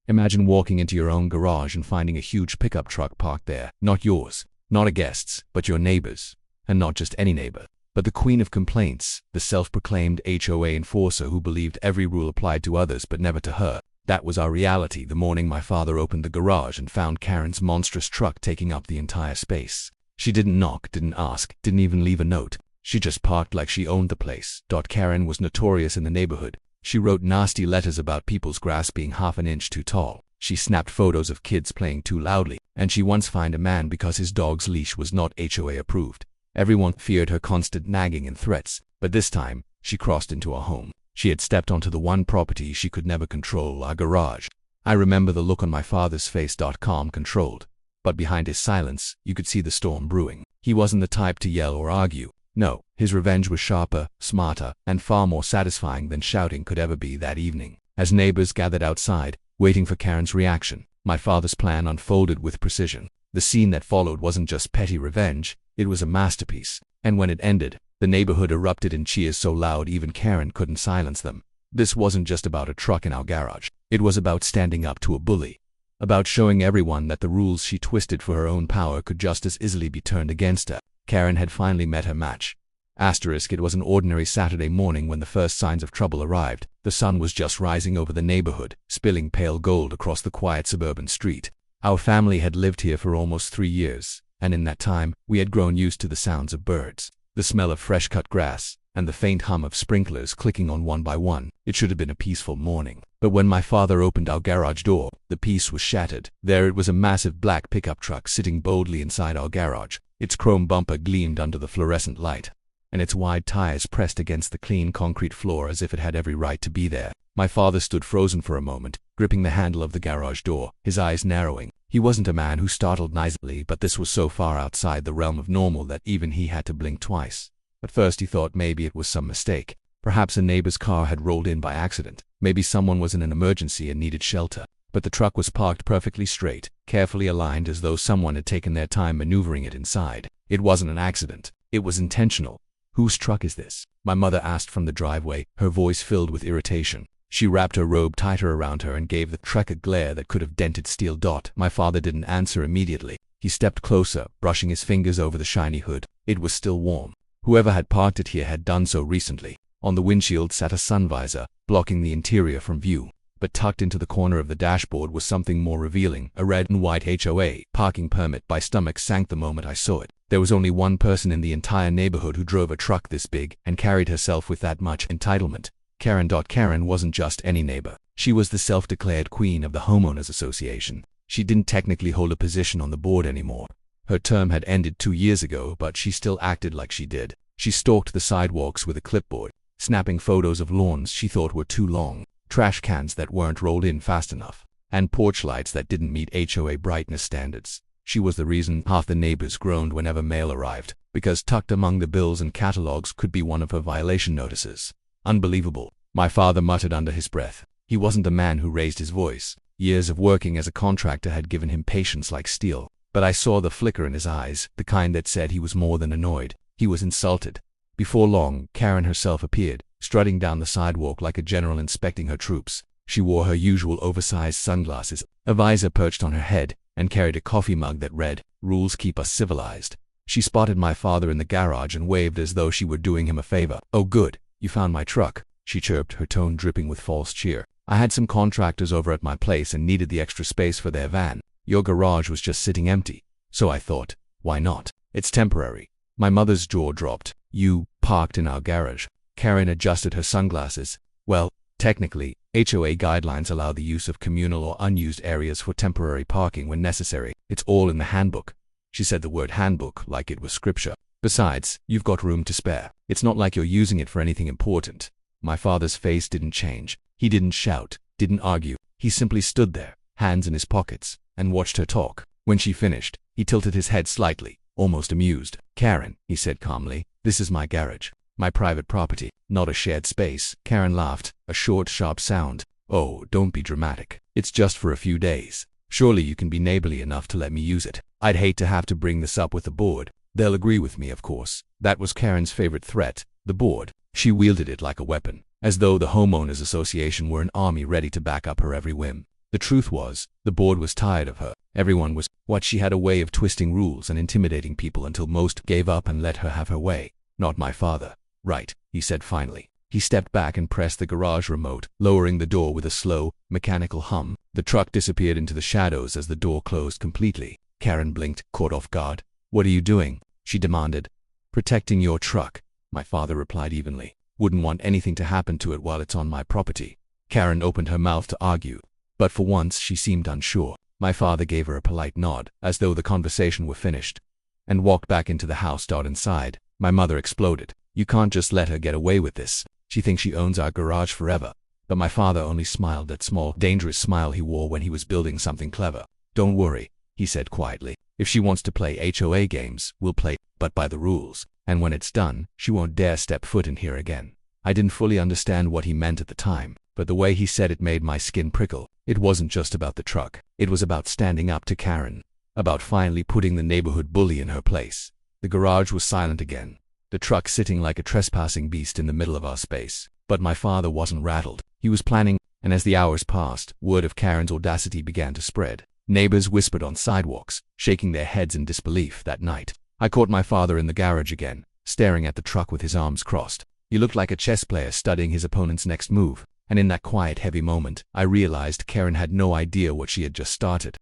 Imagine walking into your own garage and finding a huge pickup truck parked there. Not yours, not a guest's, but your neighbor's. And not just any neighbor, but the queen of complaints, the self-proclaimed HOA enforcer who believed every rule applied to others but never to her. That was our reality the morning my father opened the garage and found Karen's monstrous truck taking up the entire space. She didn't knock, didn't ask, didn't even leave a note. She just parked like she owned the place. Karen was notorious in the neighborhood. She wrote nasty letters about people's grass being half an inch too tall. She snapped photos of kids playing too loudly, and she once fined a man because his dog's leash was not HOA approved. Everyone feared her constant nagging and threats, but this time, she crossed into our home. She had stepped onto the one property she could never control, our garage. I remember the look on my father's face. Calm, controlled. But behind his silence, you could see the storm brewing. He wasn't the type to yell or argue. No, his revenge was sharper, smarter, and far more satisfying than shouting could ever be that evening. As neighbors gathered outside, waiting for Karen's reaction, my father's plan unfolded with precision. The scene that followed wasn't just petty revenge, it was a masterpiece. And when it ended, the neighborhood erupted in cheers so loud even Karen couldn't silence them. This wasn't just about a truck in our garage. It was about standing up to a bully. About showing everyone that the rules she twisted for her own power could just as easily be turned against her. Karen had finally met her match. It was an ordinary Saturday morning when the first signs of trouble arrived. The sun was just rising over the neighborhood, spilling pale gold across the quiet suburban street. Our family had lived here for almost 3 years, and in that time, we had grown used to the sounds of birds, the smell of fresh-cut grass, and the faint hum of sprinklers clicking on one by one. It should have been a peaceful morning. But when my father opened our garage door, the peace was shattered. There it was, a massive black pickup truck sitting boldly inside our garage. Its chrome bumper gleamed under the fluorescent light, and its wide tires pressed against the clean concrete floor as if it had every right to be there. My father stood frozen for a moment, gripping the handle of the garage door, his eyes narrowing. He wasn't a man who startled easily, but this was so far outside the realm of normal that even he had to blink twice. At first he thought maybe it was some mistake. Perhaps a neighbor's car had rolled in by accident. Maybe someone was in an emergency and needed shelter. But the truck was parked perfectly straight, carefully aligned as though someone had taken their time maneuvering it inside. It wasn't an accident. It was intentional. "Whose truck is this?" my mother asked from the driveway, her voice filled with irritation. She wrapped her robe tighter around her and gave the truck a glare that could have dented steel. My father didn't answer immediately. He stepped closer, brushing his fingers over the shiny hood. It was still warm. Whoever had parked it here had done so recently. On the windshield sat a sun visor, blocking the interior from view. But tucked into the corner of the dashboard was something more revealing, a red and white HOA parking permit. My stomach sank the moment I saw it. There was only one person in the entire neighborhood who drove a truck this big and carried herself with that much entitlement. Karen. Karen wasn't just any neighbor. She was the self-declared queen of the homeowners association. She didn't technically hold a position on the board anymore. Her term had ended 2 years ago, but she still acted like she did. She stalked the sidewalks with a clipboard, snapping photos of lawns she thought were too long, trash cans that weren't rolled in fast enough, and porch lights that didn't meet HOA brightness standards. She was the reason half the neighbors groaned whenever mail arrived, because tucked among the bills and catalogs could be one of her violation notices. Unbelievable, my father muttered under his breath. He wasn't a man who raised his voice. Years of working as a contractor had given him patience like steel. But I saw the flicker in his eyes, the kind that said he was more than annoyed. He was insulted. Before long, Karen herself appeared, strutting down the sidewalk like a general inspecting her troops. She wore her usual oversized sunglasses, a visor perched on her head, and carried a coffee mug that read, "Rules keep us civilized." She spotted my father in the garage and waved as though she were doing him a favor. "Oh good, you found my truck," she chirped, her tone dripping with false cheer. "I had some contractors over at my place and needed the extra space for their van. Your garage was just sitting empty. So I thought, why not? It's temporary." My mother's jaw dropped. "You parked in our garage?" Karen adjusted her sunglasses. "Well, technically, HOA guidelines allow the use of communal or unused areas for temporary parking when necessary. It's all in the handbook." She said the word handbook like it was scripture. "Besides, you've got room to spare. It's not like you're using it for anything important." My father's face didn't change. He didn't shout, didn't argue. He simply stood there, hands in his pockets, and watched her talk. When she finished, he tilted his head slightly, almost amused. "Karen," he said calmly, "this is my garage. My private property, not a shared space." Karen laughed, a short, sharp sound. "Oh, don't be dramatic. It's just for a few days. Surely you can be neighborly enough to let me use it. I'd hate to have to bring this up with the board. They'll agree with me, of course." That was Karen's favorite threat, the board. She wielded it like a weapon, as though the homeowners association were an army ready to back up her every whim. The truth was, the board was tired of her. Everyone was. What she had a way of twisting rules and intimidating people until most gave up and let her have her way. Not my father. Right, he said finally. He stepped back and pressed the garage remote, lowering the door with a slow, mechanical hum. The truck disappeared into the shadows as the door closed completely. Karen blinked, caught off guard. "What are you doing?" she demanded. "Protecting your truck," my father replied evenly. "Wouldn't want anything to happen to it while it's on my property." Karen opened her mouth to argue, but for once she seemed unsure. My father gave her a polite nod, as though the conversation were finished, and walked back into the house. Inside, my mother exploded. "You can't just let her get away with this. She thinks she owns our garage forever." But my father only smiled that small, dangerous smile he wore when he was building something clever. "Don't worry," he said quietly. "If she wants to play HOA games, we'll play, but by the rules. And when it's done, she won't dare step foot in here again." I didn't fully understand what he meant at the time, but the way he said it made my skin prickle. It wasn't just about the truck. It was about standing up to Karen. About finally putting the neighborhood bully in her place. The garage was silent again. The truck sitting like a trespassing beast in the middle of our space. But my father wasn't rattled. He was planning, and as the hours passed, word of Karen's audacity began to spread. Neighbors whispered on sidewalks, shaking their heads in disbelief. That night, I caught my father in the garage again, staring at the truck with his arms crossed. He looked like a chess player studying his opponent's next move, and in that quiet, heavy moment, I realized Karen had no idea what she had just started.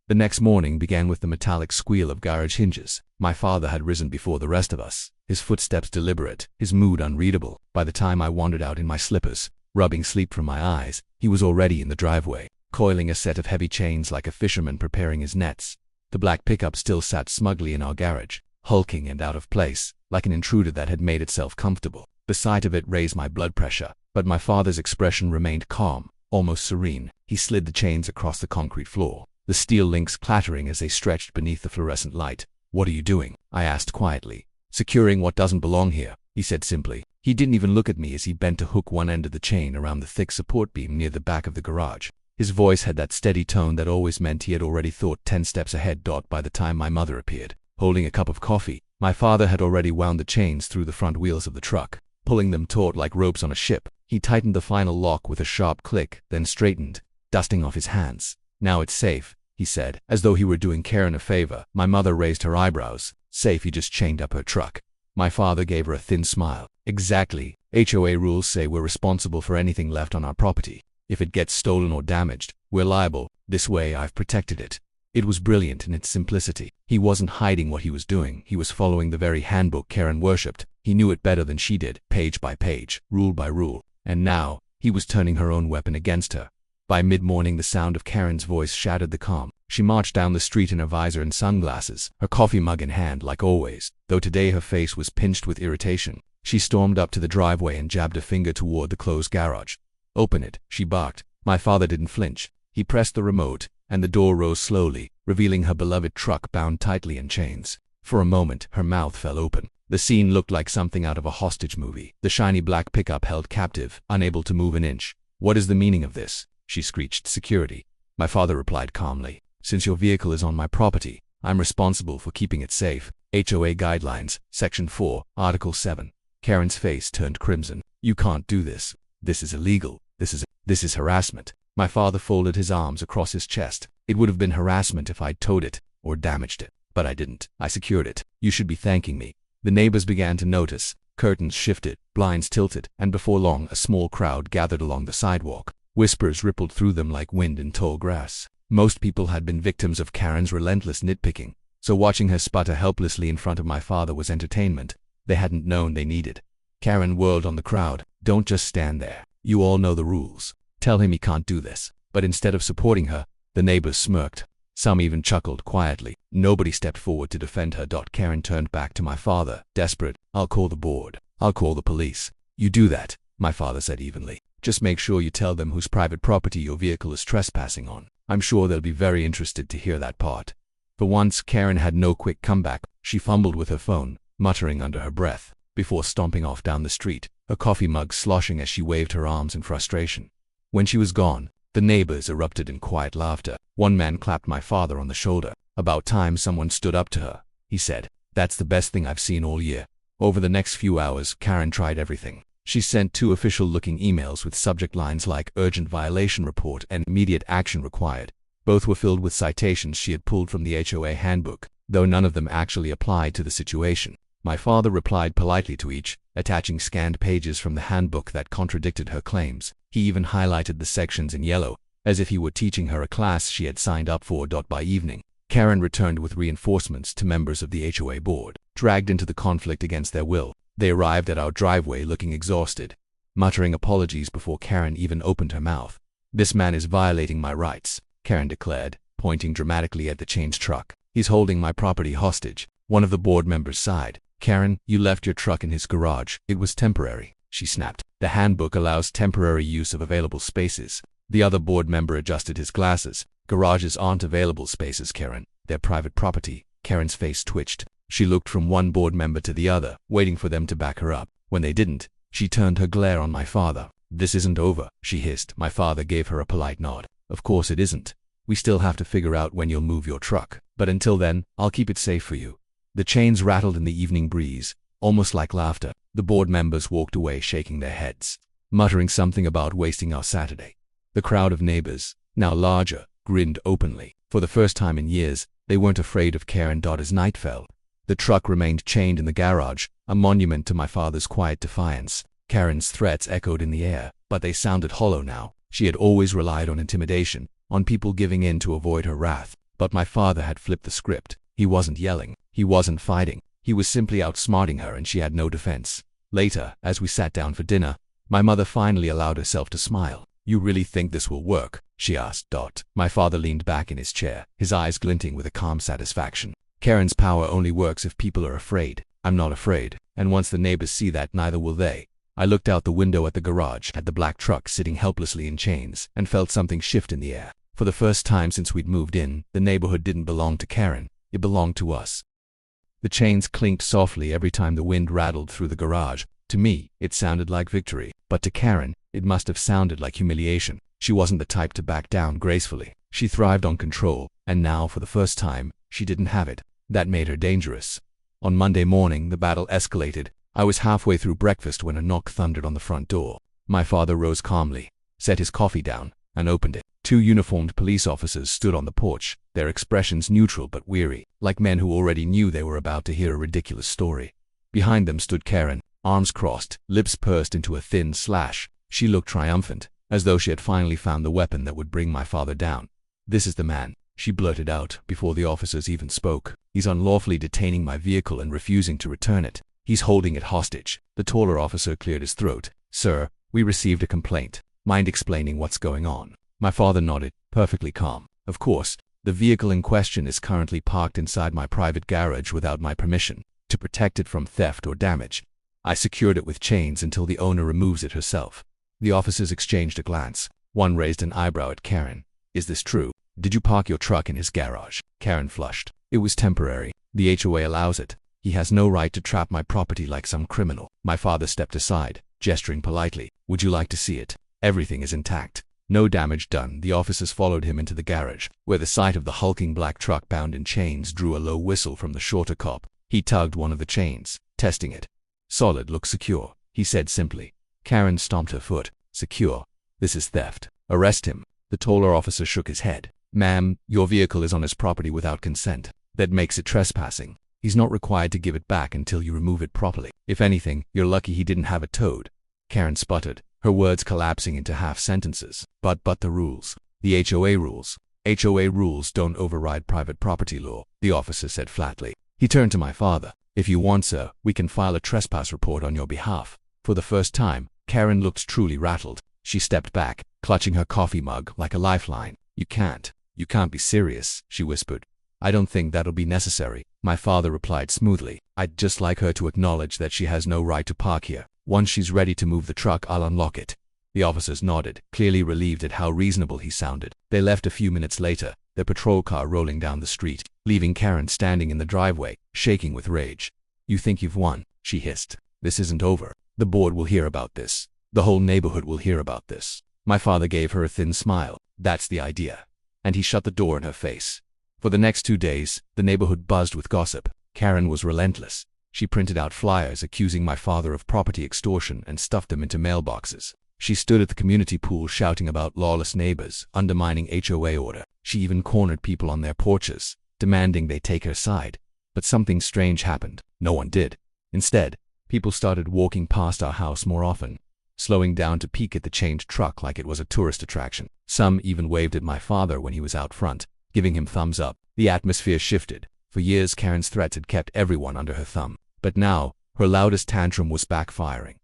The next morning began with the metallic squeal of garage hinges. My father had risen before the rest of us, his footsteps deliberate, his mood unreadable. By the time I wandered out in my slippers, rubbing sleep from my eyes, he was already in the driveway, coiling a set of heavy chains like a fisherman preparing his nets. The black pickup still sat smugly in our garage, hulking and out of place, like an intruder that had made itself comfortable. The sight of it raised my blood pressure, but my father's expression remained calm, almost serene. He slid the chains across the concrete floor, the steel links clattering as they stretched beneath the fluorescent light. "What are you doing?" I asked quietly. "Securing what doesn't belong here," he said simply. He didn't even look at me as he bent to hook one end of the chain around the thick support beam near the back of the garage. His voice had that steady tone that always meant he had already thought 10 steps ahead. By the time my mother appeared, holding a cup of coffee, my father had already wound the chains through the front wheels of the truck, pulling them taut like ropes on a ship. He tightened the final lock with a sharp click, then straightened, dusting off his hands. "Now it's safe," he said, as though he were doing Karen a favor. My mother raised her eyebrows. "Safe? He just chained up her truck." My father gave her a thin smile. "Exactly. HOA rules say we're responsible for anything left on our property. If it gets stolen or damaged, we're liable. This way I've protected it." It was brilliant in its simplicity. He wasn't hiding what he was doing. He was following the very handbook Karen worshipped. He knew it better than she did, page by page, rule by rule. And now, he was turning her own weapon against her. By mid-morning, the sound of Karen's voice shattered the calm. She marched down the street in her visor and sunglasses, her coffee mug in hand like always, though today her face was pinched with irritation. She stormed up to the driveway and jabbed a finger toward the closed garage. "Open it," she barked. My father didn't flinch. He pressed the remote, and the door rose slowly, revealing her beloved truck bound tightly in chains. For a moment, her mouth fell open. The scene looked like something out of a hostage movie. The shiny black pickup held captive, unable to move an inch. "What is the meaning of this?" she screeched. "Security." My father replied calmly. "Since your vehicle is on my property, I'm responsible for keeping it safe. HOA Guidelines, Section 4, Article 7. Karen's face turned crimson. "You can't do this. This is illegal. This is harassment." My father folded his arms across his chest. "It would have been harassment if I'd towed it, or damaged it. But I didn't. I secured it. You should be thanking me." The neighbors began to notice. Curtains shifted, blinds tilted, and before long a small crowd gathered along the sidewalk. Whispers rippled through them like wind in tall grass. Most people had been victims of Karen's relentless nitpicking, so watching her sputter helplessly in front of my father was entertainment they hadn't known they needed. Karen whirled on the crowd. "Don't just stand there. You all know the rules. Tell him he can't do this." But instead of supporting her, the neighbors smirked. Some even chuckled quietly. Nobody stepped forward to defend her. Karen turned back to my father, desperate. "I'll call the board. I'll call the police." "You do that," my father said evenly. "Just make sure you tell them whose private property your vehicle is trespassing on. I'm sure they'll be very interested to hear that part." For once, Karen had no quick comeback. She fumbled with her phone, muttering under her breath, before stomping off down the street, her coffee mug sloshing as she waved her arms in frustration. When she was gone, the neighbors erupted in quiet laughter. One man clapped my father on the shoulder. "About time someone stood up to her," he said. "That's the best thing I've seen all year." Over the next few hours, Karen tried everything. She sent 2 official-looking emails with subject lines like urgent violation report and immediate action required. Both were filled with citations she had pulled from the HOA handbook, though none of them actually applied to the situation. My father replied politely to each, attaching scanned pages from the handbook that contradicted her claims. He even highlighted the sections in yellow, as if he were teaching her a class she had signed up for. By evening, Karen returned with reinforcements to members of the HOA board. Dragged into the conflict against their will, they arrived at our driveway looking exhausted, muttering apologies before Karen even opened her mouth. "This man is violating my rights," Karen declared, pointing dramatically at the chained truck. "He's holding my property hostage." One of the board members sighed. "Karen, you left your truck in his garage. It was temporary," she snapped. "The handbook allows temporary use of available spaces." The other board member adjusted his glasses. "Garages aren't available spaces, Karen. They're private property." Karen's face twitched. She looked from one board member to the other, waiting for them to back her up. When they didn't, she turned her glare on my father. "This isn't over," she hissed. My father gave her a polite nod. "Of course it isn't. We still have to figure out when you'll move your truck. But until then, I'll keep it safe for you." The chains rattled in the evening breeze, almost like laughter. The board members walked away shaking their heads, muttering something about wasting our Saturday. The crowd of neighbors, now larger, grinned openly. For the first time in years, they weren't afraid of Karen. As night fell, the truck remained chained in the garage, a monument to my father's quiet defiance. Karen's threats echoed in the air, but they sounded hollow now. She had always relied on intimidation, on people giving in to avoid her wrath. But my father had flipped the script. He wasn't yelling. He wasn't fighting. He was simply outsmarting her, and she had no defense. Later, as we sat down for dinner, my mother finally allowed herself to smile. "You really think this will work?" she asked. My father leaned back in his chair, his eyes glinting with a calm satisfaction. "Karen's power only works if people are afraid. I'm not afraid, and once the neighbors see that, neither will they." I looked out the window at the garage, at the black truck sitting helplessly in chains, and felt something shift in the air. For the first time since we'd moved in, the neighborhood didn't belong to Karen. It belonged to us. The chains clinked softly every time the wind rattled through the garage. To me, it sounded like victory, but to Karen, it must have sounded like humiliation. She wasn't the type to back down gracefully. She thrived on control, and now, for the first time, she didn't have it. That made her dangerous. On Monday morning, the battle escalated. I was halfway through breakfast when a knock thundered on the front door. My father rose calmly, set his coffee down, and opened it. 2 uniformed police officers stood on the porch, their expressions neutral but weary, like men who already knew they were about to hear a ridiculous story. Behind them stood Karen, arms crossed, lips pursed into a thin slash. She looked triumphant, as though she had finally found the weapon that would bring my father down. "This is the man," she blurted out, before the officers even spoke. "He's unlawfully detaining my vehicle and refusing to return it. He's holding it hostage." The taller officer cleared his throat. "Sir, we received a complaint. Mind explaining what's going on?" My father nodded, perfectly calm. "Of course, the vehicle in question is currently parked inside my private garage without my permission. To protect it from theft or damage, I secured it with chains until the owner removes it herself." The officers exchanged a glance. One raised an eyebrow at Karen. "Is this true? Did you park your truck in his garage?" Karen flushed. "It was temporary. The HOA allows it. He has no right to trap my property like some criminal." My father stepped aside, gesturing politely. "Would you like to see it? Everything is intact. No damage done." The officers followed him into the garage, where the sight of the hulking black truck bound in chains drew a low whistle from the shorter cop. He tugged one of the chains, testing it. "Solid, looks secure," he said simply. Karen stomped her foot. "Secure? This is theft. Arrest him." The taller officer shook his head. "Ma'am, your vehicle is on his property without consent. That makes it trespassing. He's not required to give it back until you remove it properly. If anything, you're lucky he didn't have it towed." Karen sputtered, her words collapsing into half sentences. But the rules. The HOA rules. HOA rules don't override private property law," the officer said flatly. He turned to my father. "If you want, sir, we can file a trespass report on your behalf." For the first time, Karen looked truly rattled. She stepped back, clutching her coffee mug like a lifeline. You can't be serious," she whispered. "I don't think that'll be necessary," my father replied smoothly. "I'd just like her to acknowledge that she has no right to park here. Once she's ready to move the truck, I'll unlock it." The officers nodded, clearly relieved at how reasonable he sounded. They left a few minutes later, their patrol car rolling down the street, leaving Karen standing in the driveway, shaking with rage. "You think you've won?" she hissed. "This isn't over. The board will hear about this. The whole neighborhood will hear about this." My father gave her a thin smile. "That's the idea." And he shut the door in her face. For the next 2 days, the neighborhood buzzed with gossip. Karen was relentless. She printed out flyers accusing my father of property extortion and stuffed them into mailboxes. She stood at the community pool shouting about lawless neighbors, undermining HOA order. She even cornered people on their porches, demanding they take her side. But something strange happened. No one did. Instead, people started walking past our house more often, slowing down to peek at the chained truck like it was a tourist attraction. Some even waved at my father when he was out front, giving him thumbs up. The atmosphere shifted. For years, Karen's threats had kept everyone under her thumb. But now, her loudest tantrum was backfiring.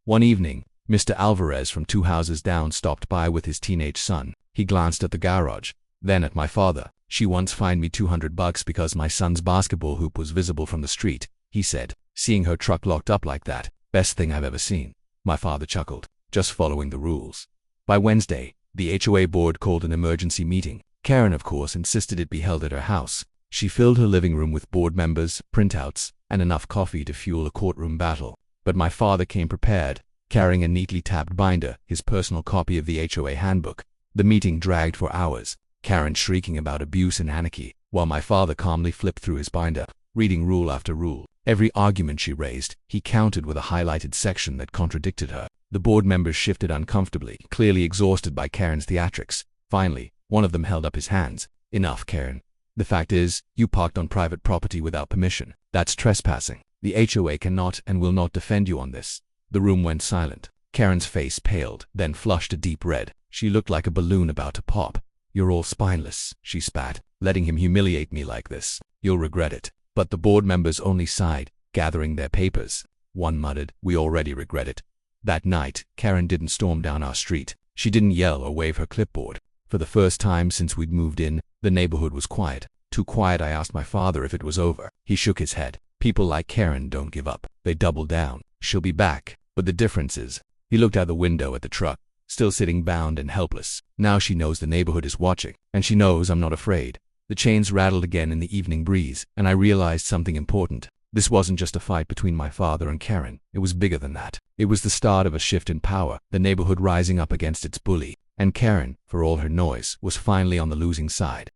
One evening, Mr. Alvarez from 2 houses down stopped by with his teenage son. He glanced at the garage, then at my father. "She once fined me $200 because my son's basketball hoop was visible from the street," he said, seeing her truck locked up like that. "Best thing I've ever seen." My father chuckled, just following the rules. By Wednesday, the HOA board called an emergency meeting. Karen, of course, insisted it be held at her house. She filled her living room with board members, printouts, and enough coffee to fuel a courtroom battle. But my father came prepared, carrying a neatly tabbed binder, his personal copy of the HOA handbook. The meeting dragged for hours, Karen shrieking about abuse and anarchy, while my father calmly flipped through his binder, reading rule after rule. Every argument she raised, he countered with a highlighted section that contradicted her. The board members shifted uncomfortably, clearly exhausted by Karen's theatrics. Finally, one of them held up his hands. "Enough, Karen. The fact is, you parked on private property without permission. That's trespassing. The HOA cannot and will not defend you on this." The room went silent. Karen's face paled, then flushed a deep red. She looked like a balloon about to pop. "You're all spineless," she spat, "letting him humiliate me like this. You'll regret it." But the board members only sighed, gathering their papers. One muttered, "We already regret it." That night, Karen didn't storm down our street. She didn't yell or wave her clipboard. For the first time since we'd moved in, the neighborhood was quiet. Too quiet, I asked my father if it was over. He shook his head. "People like Karen don't give up. They double down. She'll be back. But the difference is," he looked out the window at the truck, still sitting bound and helpless. "Now she knows the neighborhood is watching, and she knows I'm not afraid." The chains rattled again in the evening breeze, and I realized something important. This wasn't just a fight between my father and Karen. It was bigger than that. It was the start of a shift in power, the neighborhood rising up against its bully. And Karen, for all her noise, was finally on the losing side.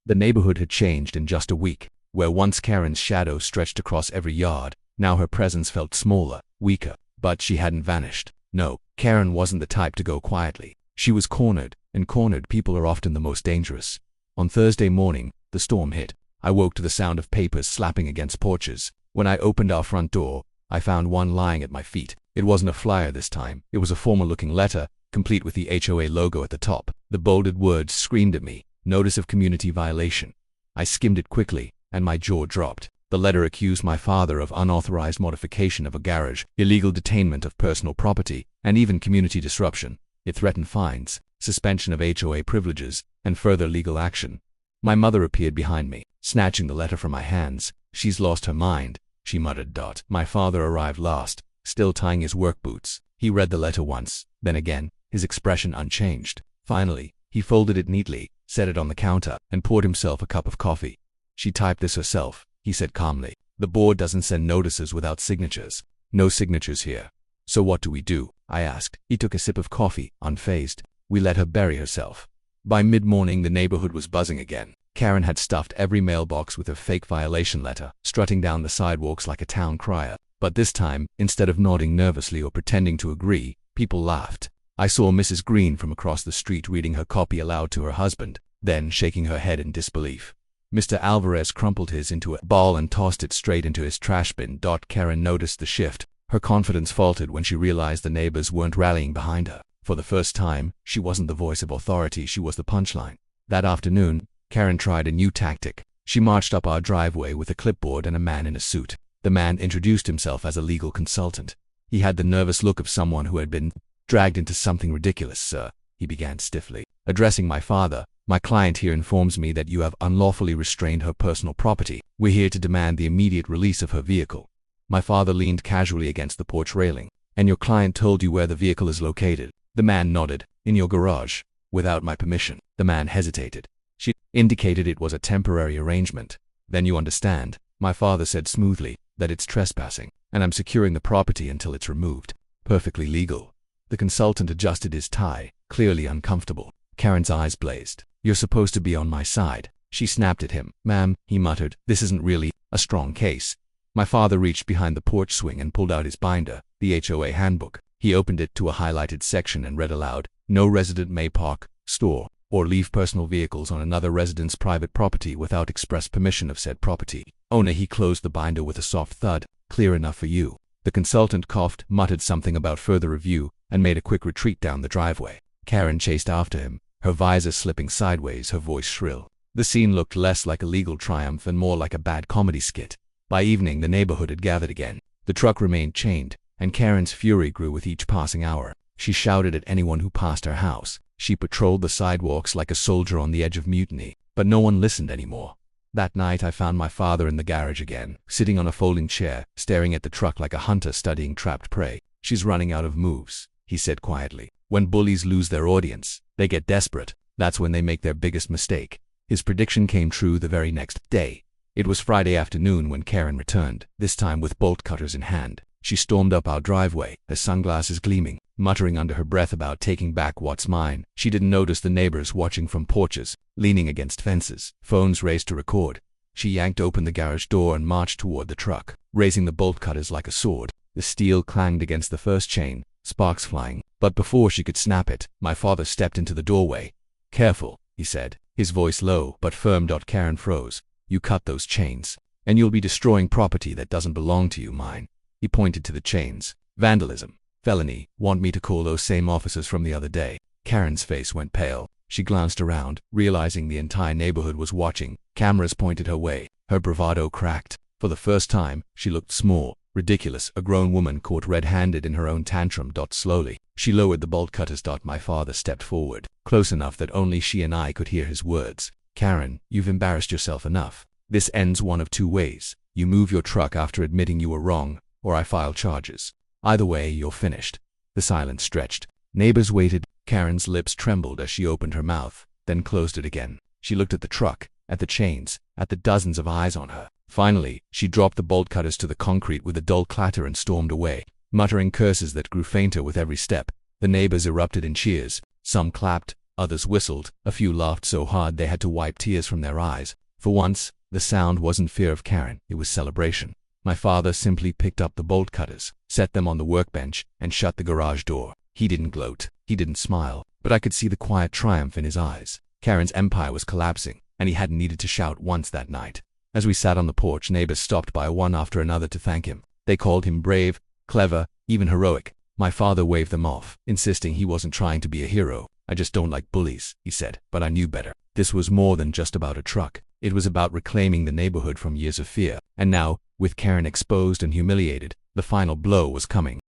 The neighborhood had changed in just a week. Where once Karen's shadow stretched across every yard, now her presence felt smaller, weaker. But she hadn't vanished. No, Karen wasn't the type to go quietly. She was cornered, and cornered people are often the most dangerous. On Thursday morning, the storm hit. I woke to the sound of papers slapping against porches. When I opened our front door, I found one lying at my feet. It wasn't a flyer this time. It was a formal-looking letter, complete with the HOA logo at the top. The bolded words screamed at me, "Notice of community violation." I skimmed it quickly, and my jaw dropped. The letter accused my father of unauthorized modification of a garage, illegal detainment of personal property, and even community disruption. It threatened fines, suspension of HOA privileges, and further legal action. My mother appeared behind me, snatching the letter from my hands. "She's lost her mind," she muttered. My father arrived last, still tying his work boots. He read the letter once, then again, his expression unchanged. Finally, he folded it neatly, set it on the counter, and poured himself a cup of coffee. "She typed this herself," he said calmly. "The board doesn't send notices without signatures. No signatures here." "So what do we do?" I asked. He took a sip of coffee, unfazed. "We let her bury herself." By mid-morning, the neighborhood was buzzing again. Karen had stuffed every mailbox with her fake violation letter, strutting down the sidewalks like a town crier. But this time, instead of nodding nervously or pretending to agree, people laughed. I saw Mrs. Green from across the street reading her copy aloud to her husband, then shaking her head in disbelief. Mr. Alvarez crumpled his into a ball and tossed it straight into his trash bin. Karen noticed the shift. Her confidence faltered when she realized the neighbors weren't rallying behind her. For the first time, she wasn't the voice of authority, she was the punchline. That afternoon, Karen tried a new tactic. She marched up our driveway with a clipboard and a man in a suit. The man introduced himself as a legal consultant. He had the nervous look of someone who had been dragged into something ridiculous. "Sir," he began stiffly, addressing my father, "my client here informs me that you have unlawfully restrained her personal property. We're here to demand the immediate release of her vehicle." My father leaned casually against the porch railing. "And your client told you where the vehicle is located?" The man nodded. "In your garage." "Without my permission." The man hesitated. "She indicated it was a temporary arrangement." "Then you understand," my father said smoothly, "that it's trespassing, and I'm securing the property until it's removed." "Perfectly legal." The consultant adjusted his tie, clearly uncomfortable. Karen's eyes blazed. "You're supposed to be on my side." She snapped at him. "Ma'am," he muttered, "this isn't really a strong case." My father reached behind the porch swing and pulled out his binder, the HOA handbook. He opened it to a highlighted section and read aloud, "No resident may park, store, or leave personal vehicles on another resident's private property without express permission of said property owner." He closed the binder with a soft thud. "Clear enough for you." The consultant coughed, muttered something about further review, and made a quick retreat down the driveway. Karen chased after him, her visor slipping sideways, her voice shrill. The scene looked less like a legal triumph and more like a bad comedy skit. By evening, the neighborhood had gathered again. The truck remained chained, and Karen's fury grew with each passing hour. She shouted at anyone who passed her house. She patrolled the sidewalks like a soldier on the edge of mutiny, but no one listened anymore. That night I found my father in the garage again, sitting on a folding chair, staring at the truck like a hunter studying trapped prey. "She's running out of moves," he said quietly. "When bullies lose their audience, they get desperate. That's when they make their biggest mistake." His prediction came true the very next day. It was Friday afternoon when Karen returned, this time with bolt cutters in hand. She stormed up our driveway, her sunglasses gleaming, muttering under her breath about taking back what's mine. She didn't notice the neighbors watching from porches, leaning against fences, phones raised to record. She yanked open the garage door and marched toward the truck, raising the bolt cutters like a sword. The steel clanged against the first chain, sparks flying. But before she could snap it, my father stepped into the doorway. "Careful," he said, his voice low but firm. Karen froze. "You cut those chains, and you'll be destroying property that doesn't belong to you, mine." He pointed to the chains. "Vandalism. Felony. Want me to call those same officers from the other day?" Karen's face went pale. She glanced around, realizing the entire neighborhood was watching. Cameras pointed her way. Her bravado cracked. For the first time, she looked small, ridiculous, a grown woman caught red-handed in her own tantrum. Slowly, she lowered the bolt cutters. My father stepped forward, close enough that only she and I could hear his words. "Karen, you've embarrassed yourself enough. This ends one of two ways. You move your truck after admitting you were wrong, or I file charges. Either way, you're finished." The silence stretched. Neighbors waited. Karen's lips trembled as she opened her mouth, then closed it again. She looked at the truck, at the chains, at the dozens of eyes on her. Finally, she dropped the bolt cutters to the concrete with a dull clatter and stormed away, muttering curses that grew fainter with every step. The neighbors erupted in cheers. Some clapped, others whistled, a few laughed so hard they had to wipe tears from their eyes. For once, the sound wasn't fear of Karen, it was celebration. My father simply picked up the bolt cutters, set them on the workbench, and shut the garage door. He didn't gloat, he didn't smile, but I could see the quiet triumph in his eyes. Karen's empire was collapsing, and he hadn't needed to shout once that night. As we sat on the porch, neighbors stopped by one after another to thank him. They called him brave, clever, even heroic. My father waved them off, insisting he wasn't trying to be a hero. "I just don't like bullies," he said, but I knew better. This was more than just about a truck. It was about reclaiming the neighborhood from years of fear. And now, with Karen exposed and humiliated, the final blow was coming.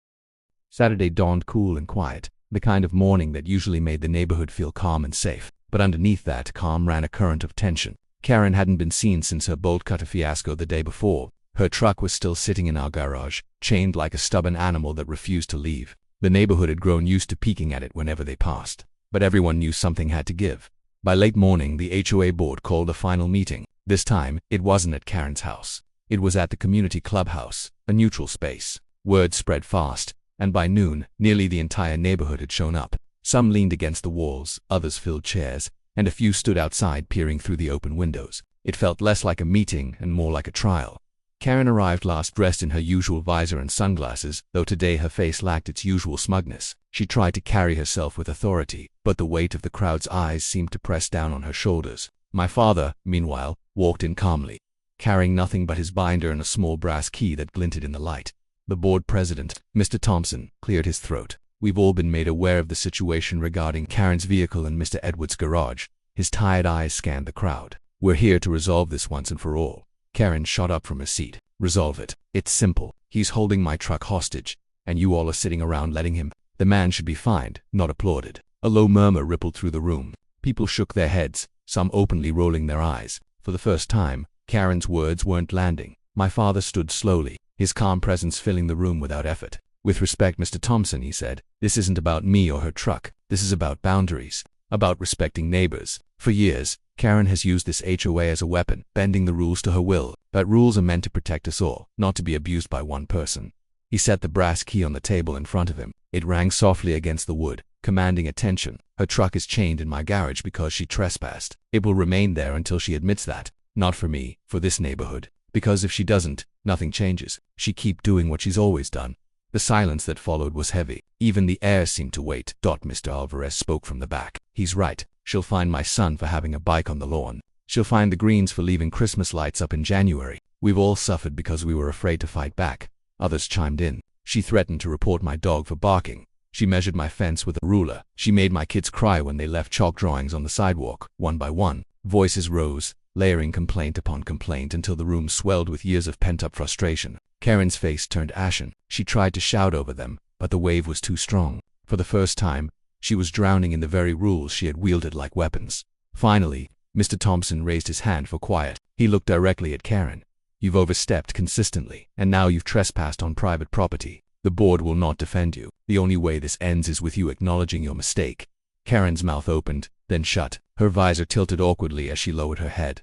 Saturday dawned cool and quiet, the kind of morning that usually made the neighborhood feel calm and safe. But underneath that calm ran a current of tension. Karen hadn't been seen since her bolt cutter fiasco the day before. Her truck was still sitting in our garage, chained like a stubborn animal that refused to leave. The neighborhood had grown used to peeking at it whenever they passed. But everyone knew something had to give. By late morning, the HOA board called a final meeting. This time, it wasn't at Karen's house. It was at the community clubhouse, a neutral space. Word spread fast, and by noon, nearly the entire neighborhood had shown up. Some leaned against the walls, others filled chairs, and a few stood outside peering through the open windows. It felt less like a meeting and more like a trial. Karen arrived last dressed in her usual visor and sunglasses, though today her face lacked its usual smugness. She tried to carry herself with authority, but the weight of the crowd's eyes seemed to press down on her shoulders. My father, meanwhile, walked in calmly, carrying nothing but his binder and a small brass key that glinted in the light. The board president, Mr. Thompson, cleared his throat. "We've all been made aware of the situation regarding Karen's vehicle in Mr. Edwards' garage." His tired eyes scanned the crowd. "We're here to resolve this once and for all." Karen shot up from her seat. "Resolve it. It's simple. He's holding my truck hostage, and you all are sitting around letting him. The man should be fined, not applauded." A low murmur rippled through the room. People shook their heads, some openly rolling their eyes. For the first time, Karen's words weren't landing. My father stood slowly, his calm presence filling the room without effort. "With respect, Mr. Thompson," he said, "this isn't about me or her truck. This is about boundaries, about respecting neighbors. For years, Karen has used this HOA as a weapon, bending the rules to her will. But rules are meant to protect us all, not to be abused by one person." He set the brass key on the table in front of him. It rang softly against the wood, commanding attention. "Her truck is chained in my garage because she trespassed. It will remain there until she admits that. Not for me, for this neighborhood. Because if she doesn't, Nothing changes. She keep doing what she's always done. The silence that followed was heavy. Even the air seemed to wait. Mr. Alvarez spoke from the back. He's right. She'll find my son for having a bike on the lawn. She'll find the Greens for leaving Christmas lights up in January. We've all suffered because we were afraid to fight back. Others chimed in. She threatened to report my dog for barking. She measured my fence with a ruler. She made my kids cry when they left chalk drawings on the sidewalk. One by one, voices rose, layering complaint upon complaint until the room swelled with years of pent-up frustration. Karen's face turned ashen. She tried to shout over them, but the wave was too strong. For the first time, she was drowning in the very rules she had wielded like weapons. Finally, Mr. Thompson raised his hand for quiet. He looked directly at Karen. You've overstepped consistently, and now you've trespassed on private property. The board will not defend you. The only way this ends is with you acknowledging your mistake. Karen's mouth opened, then shut. Her visor tilted awkwardly as she lowered her head.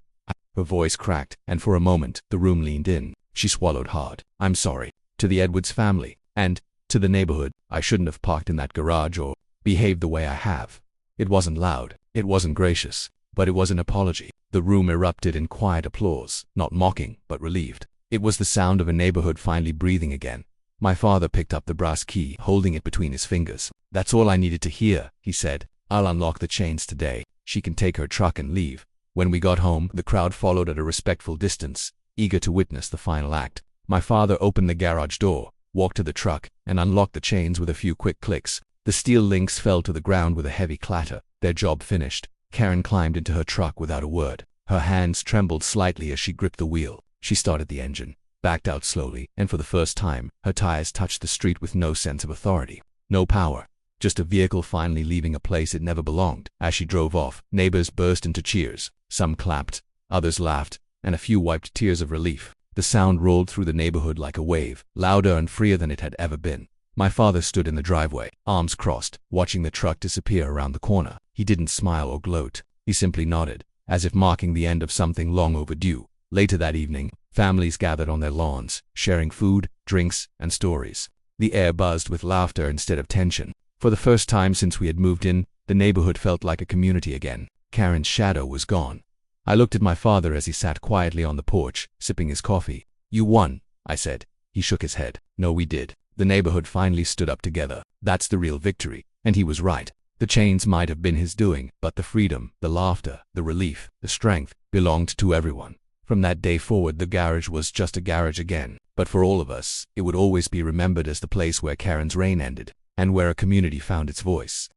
Her voice cracked, and for a moment, the room leaned in. She swallowed hard. I'm sorry. To the Edwards family, and to the neighborhood. I shouldn't have parked in that garage or behaved the way I have. It wasn't loud. It wasn't gracious. But it was an apology. The room erupted in quiet applause, not mocking, but relieved. It was the sound of a neighborhood finally breathing again. My father picked up the brass key, holding it between his fingers. That's all I needed to hear, he said. I'll unlock the chains today. She can take her truck and leave. When we got home, the crowd followed at a respectful distance, eager to witness the final act. My father opened the garage door, walked to the truck, and unlocked the chains with a few quick clicks. The steel links fell to the ground with a heavy clatter. Their job finished. Karen climbed into her truck without a word. Her hands trembled slightly as she gripped the wheel. She started the engine, backed out slowly, and for the first time, her tires touched the street with no sense of authority. No power. Just a vehicle finally leaving a place it never belonged. As she drove off, neighbors burst into cheers. Some clapped, others laughed, and a few wiped tears of relief. The sound rolled through the neighborhood like a wave, louder and freer than it had ever been. My father stood in the driveway, arms crossed, watching the truck disappear around the corner. He didn't smile or gloat. He simply nodded, as if marking the end of something long overdue. Later that evening, families gathered on their lawns, sharing food, drinks, and stories. The air buzzed with laughter instead of tension. For the first time since we had moved in, the neighborhood felt like a community again. Karen's shadow was gone. I looked at my father as he sat quietly on the porch, sipping his coffee. You won, I said. He shook his head. No, we did. The neighborhood finally stood up together. That's the real victory. And he was right. The chains might have been his doing, but the freedom, the laughter, the relief, the strength belonged to everyone. From that day forward, the garage was just a garage again. But for all of us, it would always be remembered as the place where Karen's reign ended, and where a community found its voice.